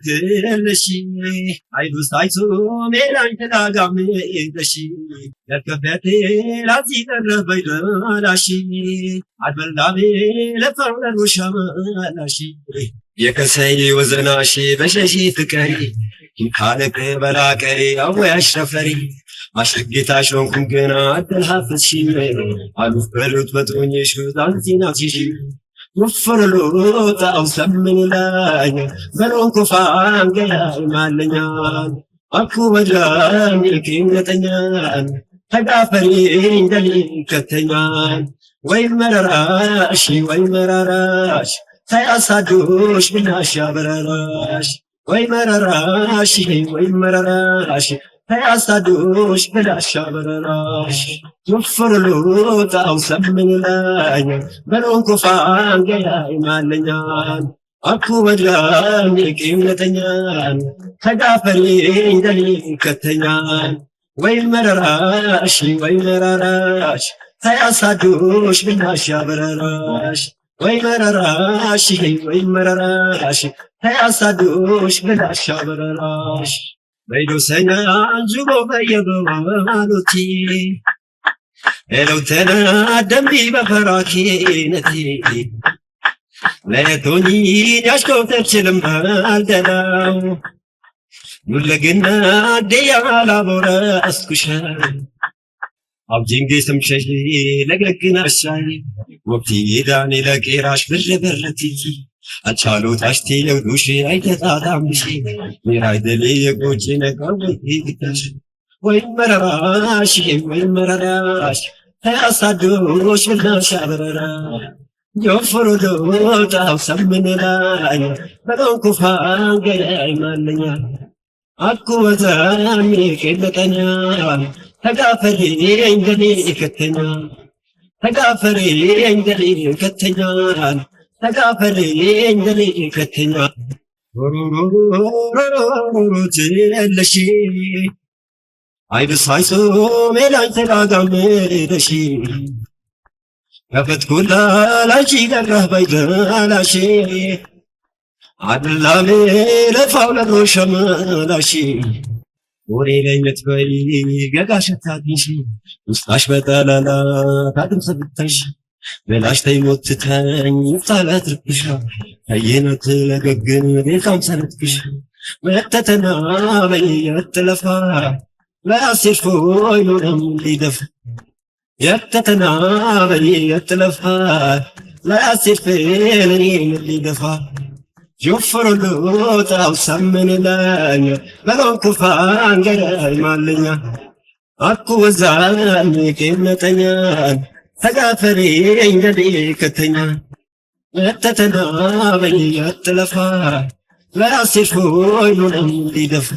ትለሺ አይዱ ሳይቱ ሜላኝ ተዳጋምለሺ ለከፈቴ ላዚ ተረበይ ደላሺ አድበላቤ ለፈውለሉ ሸመላሺ የከሰይ ወዘናሺ በሸሺ ፍቀሪ ካለከ በላቀሪ አወይ አሽረፈሪ አሽጌታሽ ሆንኩኝ ገና አደልሐፍዝሺ አሉፍ በሉት በጥሩኝሽ ዛንዚናትሺ ወፈረሎ ጣው ሰምንላኝ በሎን ኮፋን ገያይ ማለኛል አኩ ወጃኝ ከነተኛል ተጋፈሪ እንደሊ ከተኛል ወይ መራራሽ ሳያሳዱሽ ብናሽ ያበራራሽ ወይ መራራሽ ሳያሳዱሽ ብናሽ ያበራራሽ ወፈረሎ ጣው ሰምንላኝ በሎን ኮፋን ገያይ ማለኛል አኩ ወጃኝ ከነተኛል ተጋፈሪ እንደሊ ከተኛል ወይ መራራሽ ሳያሳዱሽ ብናሽ ያበራራሽ ወይ መራራሽ ሳያሳዱሽ ብናሽ ያበራራሽ በይዶሰኛ አንጁቦ በየበዋሉቲ ኤሎተና ደምቢ በፈራኪነቲ ለቶኒ ያሽኮተችልም አልደላው ሙለግና ደያላ ቦራስኩሻ አብጂንጌ ስምሸሽ ለገግናሻይ ወቅቲ ዳኔ ለቄራሽ ብርብርቲ አቻሉ ታሽቲ ለውዱሽ አይተጣጣምሽ ሚራይ ደሌ የቆጭ ነቀውይታሽ ወይ መራራሽ ታሳዶሽ ብናሽ አበረራ ጆፍሮዶ ጣው ሰምንላኝ በሎንኩፋን ገያይ ማለኛ አኩ ወዛኝ ከለጠኛል ተጋፈሪ እንደኔ ከተኛል ተጋፈሪ እንደኔ ከተኛል ተጋፈሪ እንደኔ ከተኛል ትለሺ አይብሳይሶ ሜላኝ ተጋጋምለሺ ከፈትኩላ ላንቺ ገራህ ባይደላሺ አድላሜ ለፋውለሮ ሸመላሺ ወሬ ላይ ልትበይ ገጋሸታትሽ ውስጣሽ በጠላላ ታድምሰብተሽ በላሽ ተይሞትተኝ ጣላት ርብሻ አየነት ለገግን ቤታም ሰነትክሽ መተተና በየተለፋ ለአሴሽ ፎይ ኖረም ሊደፍ የተተና በየተለፋ ለአሴሽ ፌለኔ ሊደፋ ጆፍሮሎ ጣው ሰምንላኝ በሎን ኩፋን ገያይ ማለኛ አኩ ወዛኝ ከነተኛል ተጋፈሪ እንደኔ ከተኛል መተተና በየተለፋ ለአሴሽ ፎይ ኖረም ሊደፍ